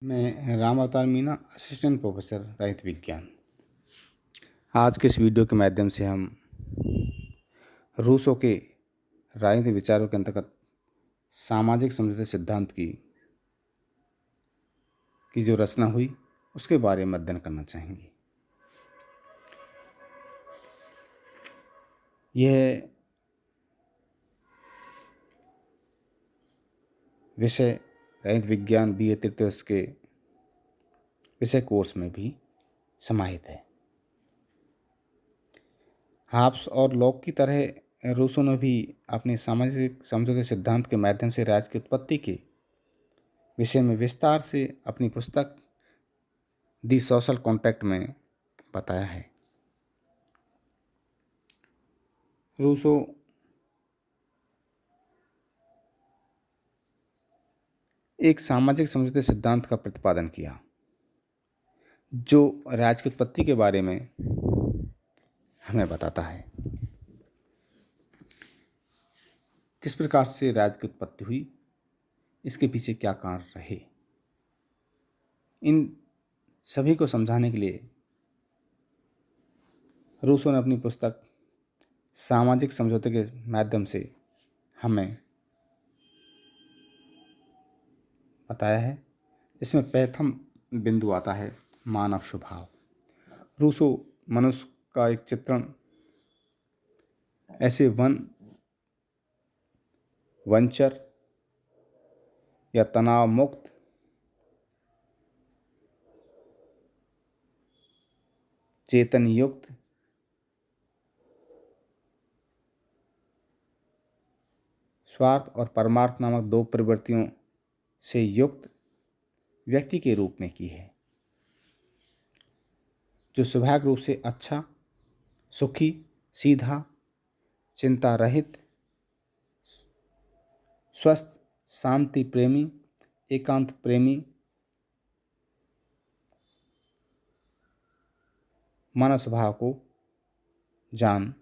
मैं राम अवतार Meena, assistant professor राजनीति विज्ञान। आज के इस वीडियो के माध्यम से हम रूसो के राजनीतिक विचारों के अंतर्गत सामाजिक समझौते सिद्धांत की जो रचना हुई उसके बारे में अध्ययन करना चाहेंगे। यह विषय राजनीतिक विज्ञान BA तृतीय वर्ष के विषय कोर्स में भी समाहित है। हाब्स और लॉक की तरह रूसो ने भी अपने सामाजिक समझौते सिद्धांत के माध्यम से राज्य की उत्पत्ति के विषय में विस्तार से अपनी पुस्तक दी सोशल कॉन्ट्रैक्ट में बताया है। रूसो एक सामाजिक समझौते सिद्धांत का प्रतिपादन किया जो राज्य की उत्पत्ति के बारे में हमें बताता है। किस प्रकार से राज्य की उत्पत्ति हुई, इसके पीछे क्या कारण रहे, इन सभी को समझाने के लिए रूसो ने अपनी पुस्तक सामाजिक समझौते के माध्यम से हमें बताया है, जिसमें प्रथम बिंदु आता है मानव स्वभाव। रूसो मनुष्य का एक चित्रण ऐसे वंचर या तनाव मुक्त चेतन युक्त स्वार्थ और परमार्थ नामक दो प्रवृत्तियों से युक्त व्यक्ति के रूप में की है, जो स्वाभाविक रूप से अच्छा, सुखी, सीधा, चिंता रहित, स्वस्थ, शांति प्रेमी, एकांत प्रेमी, मानव स्वभाव को जान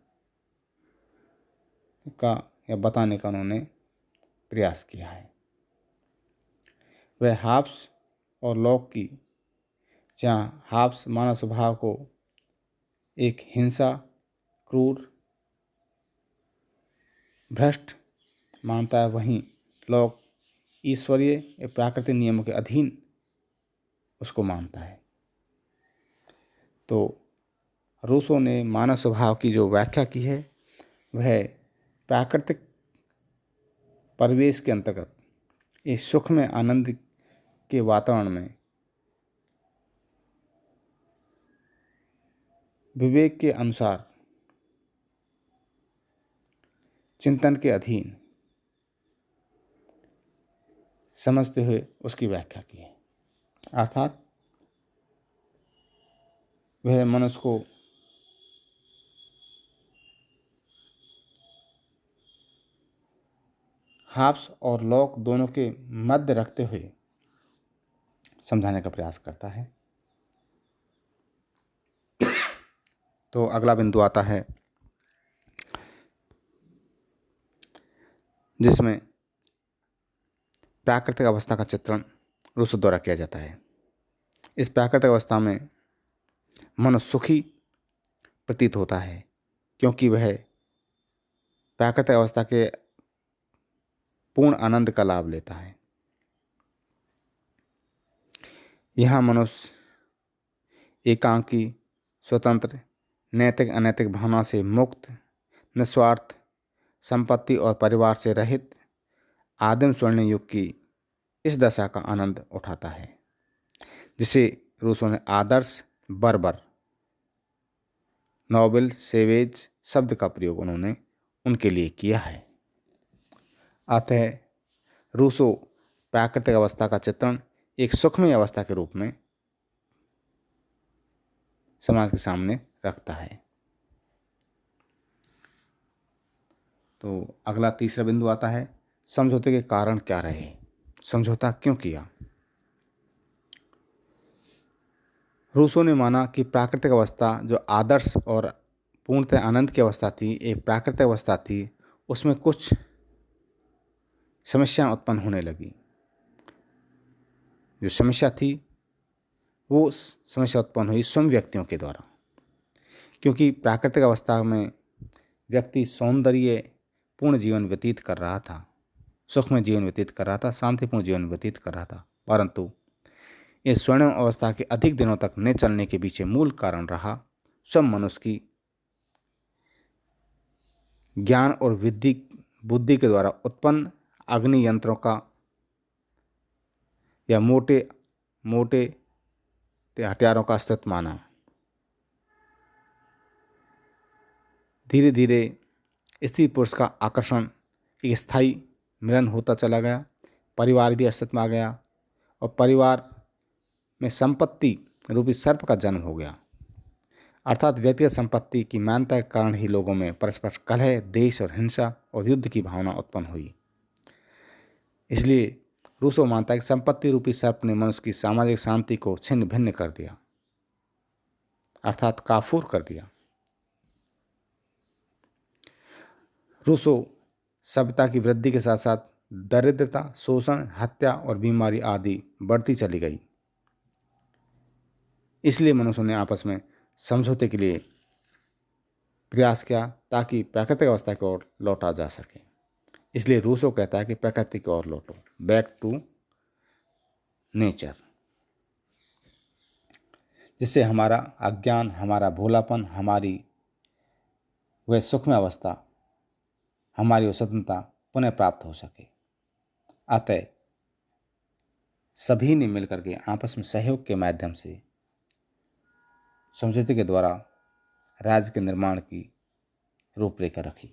का या बताने का उन्होंने प्रयास किया है। वह हाब्स और लॉक की, जहाँ हाब्स मानव स्वभाव को एक हिंसा, क्रूर, भ्रष्ट मानता है, वहीं लॉक ईश्वरीय या प्राकृतिक नियमों के अधीन उसको मानता है। तो रूसो ने मानव स्वभाव की जो व्याख्या की है वह प्राकृतिक परिवेश के अंतर्गत इस सुख में आनंद के वातावरण में विवेक के अनुसार चिंतन के अधीन समझते हुए उसकी व्याख्या की है। अर्थात वह मनुष्य को हाब्स और लॉक दोनों के मध्य रखते हुए समझाने का प्रयास करता है। तो अगला बिंदु आता है जिसमें प्राकृतिक अवस्था का चित्रण रूसो द्वारा किया जाता है। इस प्राकृतिक अवस्था में मनुष्य सुखी प्रतीत होता है, क्योंकि वह प्राकृतिक अवस्था के पूर्ण आनंद का लाभ लेता है। यह मनुष्य एकांकी, स्वतंत्र, नैतिक अनैतिक भावना से मुक्त, निस्वार्थ, संपत्ति और परिवार से रहित आदिम स्वर्ण युग की इस दशा का आनंद उठाता है, जिसे रूसो ने आदर्श बर्बर, नोबल, सेवेज शब्द का प्रयोग उन्होंने उनके लिए किया है। अतः रूसो प्राकृतिक अवस्था का चित्रण एक सुखमय अवस्था के रूप में समाज के सामने रखता है। तो अगला तीसरा बिंदु आता है समझौते के कारण क्या रहे, समझौता क्यों किया। रूसो ने माना कि प्राकृतिक अवस्था जो आदर्श और पूर्णतः आनंद की अवस्था थी, एक प्राकृतिक अवस्था थी, उसमें कुछ समस्याएं उत्पन्न होने लगी। जो समस्या थी वो समस्या उत्पन्न हुई स्वयं व्यक्तियों के द्वारा, क्योंकि प्राकृतिक अवस्था में व्यक्ति सौंदर्य पूर्ण जीवन व्यतीत कर रहा था, सुखमय जीवन व्यतीत कर रहा था, शांतिपूर्ण जीवन व्यतीत कर रहा था। परंतु इस स्वर्णिम अवस्था के अधिक दिनों तक न चलने के पीछे मूल कारण रहा स्वयं मनुष्य की ज्ञान और बुद्धि के द्वारा उत्पन्न अग्नि यंत्रों का या मोटे मोटे हथियारों का अस्तित्व माना। धीरे धीरे स्त्री पुरुष का आकर्षण एक स्थायी मिलन होता चला गया, परिवार भी अस्तित्व में आ गया और परिवार में संपत्ति रूपी सर्प का जन्म हो गया। अर्थात व्यक्तिगत संपत्ति की मान्यता के कारण ही लोगों में परस्पर कलह, देश और हिंसा और युद्ध की भावना उत्पन्न हुई। इसलिए रूसो मानता है कि संपत्ति रूपी सर्प ने मनुष्य की सामाजिक शांति को छिन्न भिन्न कर दिया, अर्थात काफूर कर दिया। रूसो सभ्यता की वृद्धि के साथ साथ दरिद्रता, शोषण, हत्या और बीमारी आदि बढ़ती चली गई। इसलिए मनुष्यों ने आपस में समझौते के लिए प्रयास किया ताकि प्राकृतिक अवस्था की ओर लौटा जा सके। इसलिए रूसो कहता है कि प्रकृति की ओर लौटो, बैक टू नेचर, जिससे हमारा अज्ञान, हमारा भोलापन, हमारी वह सुखमय अवस्था, हमारी वह स्वतंत्रता पुनः प्राप्त हो सके। अतः सभी ने मिलकर के आपस में सहयोग के माध्यम से समझौते के द्वारा राज्य के निर्माण की रूपरेखा रखी।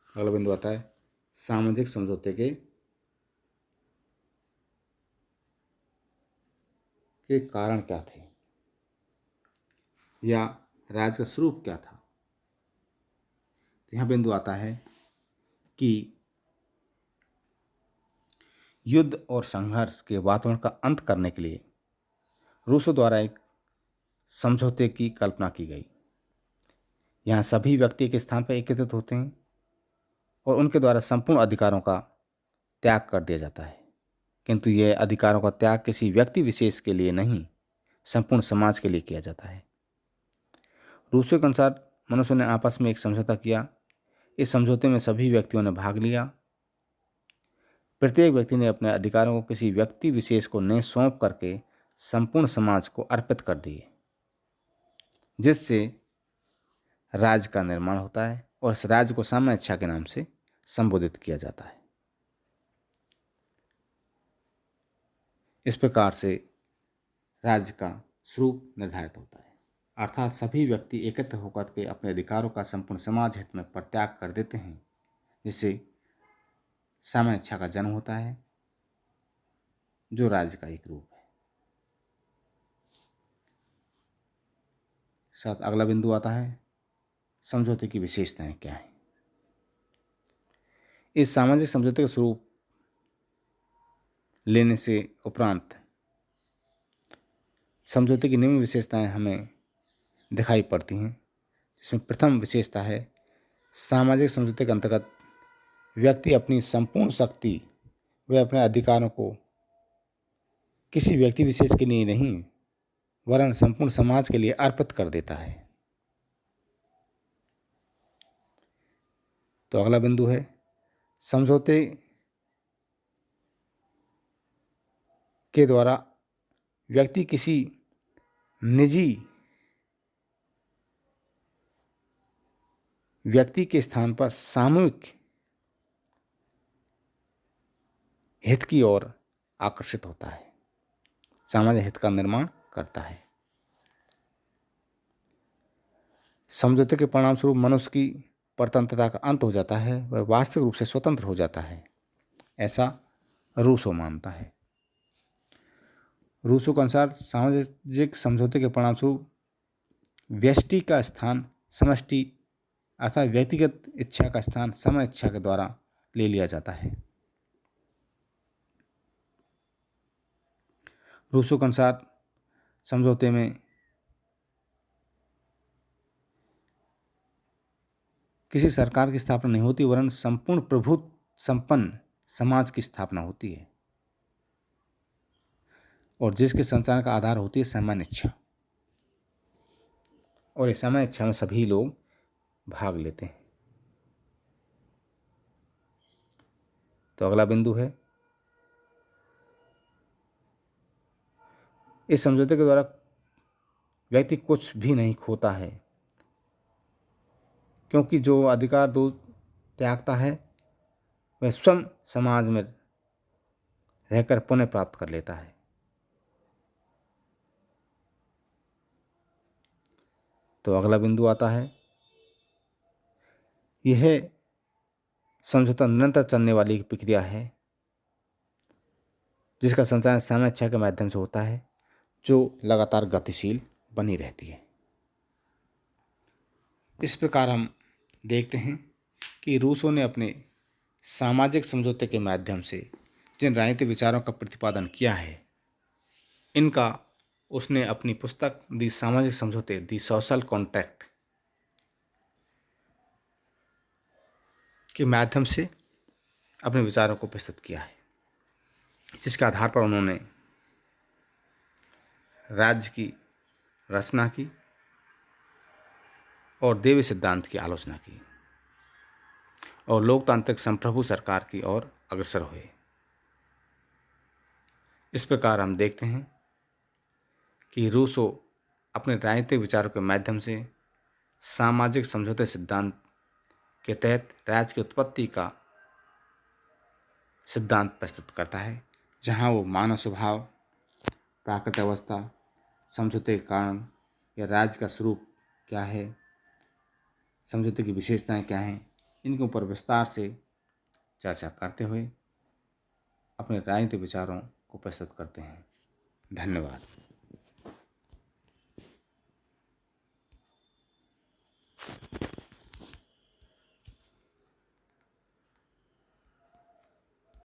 अगला बिंदु आता है सामाजिक समझौते के कारण क्या थे या राज्य का स्वरूप क्या था। यह बिंदु आता है कि युद्ध और संघर्ष के वातावरण का अंत करने के लिए रूसों द्वारा एक समझौते की कल्पना की गई। यहाँ सभी व्यक्ति एक स्थान पर एकत्रित होते हैं और उनके द्वारा संपूर्ण अधिकारों का त्याग कर दिया जाता है, किंतु यह अधिकारों का त्याग किसी व्यक्ति विशेष के लिए नहीं, संपूर्ण समाज के लिए किया जाता है। रूसों के अनुसार मनुष्यों ने आपस में एक समझौता किया। इस समझौते में सभी व्यक्तियों ने भाग लिया। प्रत्येक व्यक्ति ने अपने अधिकारों को किसी व्यक्ति विशेष को न सौंप करके संपूर्ण समाज को अर्पित कर दिए, जिससे राज्य का निर्माण होता है और इस राज्य को सामान्य इच्छा के नाम से संबोधित किया जाता है। इस प्रकार से राज्य का स्वरूप निर्धारित होता है, अर्थात सभी व्यक्ति एकत्र होकर के अपने अधिकारों का संपूर्ण समाज हित में परित्याग कर देते हैं, जिससे सामान्य इच्छा का जन्म होता है, जो राज्य का एक रूप है। साथ अगला बिंदु आता है समझौते की विशेषताएं क्या है। इस सामाजिक समझौते का स्वरूप लेने से उपरांत समझौते की निम्न विशेषताएं हमें दिखाई पड़ती हैं, जिसमें प्रथम विशेषता है सामाजिक समझौते के अंतर्गत व्यक्ति अपनी संपूर्ण शक्ति व अपने अधिकारों को किसी व्यक्ति विशेष के लिए नहीं वरन संपूर्ण समाज के लिए अर्पित कर देता है। तो अगला बिंदु है समझौते के द्वारा व्यक्ति किसी निजी व्यक्ति के स्थान पर सामूहिक हित की ओर आकर्षित होता है, सामाजिक हित का निर्माण करता है। समझौते के परिणाम स्वरूप मनुष्य की परतंत्रता का अंत हो जाता है, वह वास्तविक रूप से स्वतंत्र हो जाता है, ऐसा रूसो मानता है। रूसो के अनुसार सामाजिक समझौते के परिणाम स्वरूप व्यष्टि का स्थान समष्टि अर्थात व्यक्तिगत इच्छा का स्थान समय इच्छा के द्वारा ले लिया जाता है। रूसो के अनुसार समझौते में किसी सरकार की स्थापना नहीं होती, वरन संपूर्ण प्रभुत्व संपन्न समाज की स्थापना होती है और जिसके संचालन का आधार होती है सामान्य इच्छा, और इस सामान्य इच्छा में सभी लोग भाग लेते हैं। तो अगला बिंदु है, इस समझौते के द्वारा व्यक्ति कुछ भी नहीं खोता है, क्योंकि जो अधिकार दो त्यागता है वह स्वयं समाज में रहकर पुनः प्राप्त कर लेता है। तो अगला बिंदु आता है, यह समझौता निरंतर चलने वाली एक प्रक्रिया है जिसका संचालन सामान्य इच्छा के माध्यम से होता है, जो लगातार गतिशील बनी रहती है। इस प्रकार हम देखते हैं कि रूसो ने अपने सामाजिक समझौते के माध्यम से जिन राजनीतिक विचारों का प्रतिपादन किया है, इनका उसने अपनी पुस्तक दी सामाजिक समझौते, दी सोशल कॉन्ट्रैक्ट के माध्यम से अपने विचारों को प्रस्तुत किया है, जिसके आधार पर उन्होंने राज्य की रचना की और देवी सिद्धांत की आलोचना की और लोकतांत्रिक संप्रभु सरकार की ओर अग्रसर हुए। इस प्रकार हम देखते हैं कि रूसो अपने राजनीतिक विचारों के माध्यम से सामाजिक समझौते सिद्धांत के तहत राज्य की उत्पत्ति का सिद्धांत प्रस्तुत करता है, जहां वो मानव स्वभाव, प्राकृतिक अवस्था, समझौते के कारण या राज्य का स्वरूप क्या है, समझौते की विशेषताएं क्या हैं, इनके ऊपर विस्तार से चर्चा करते हुए अपने राजनीतिक विचारों को प्रस्तुत करते हैं। धन्यवाद।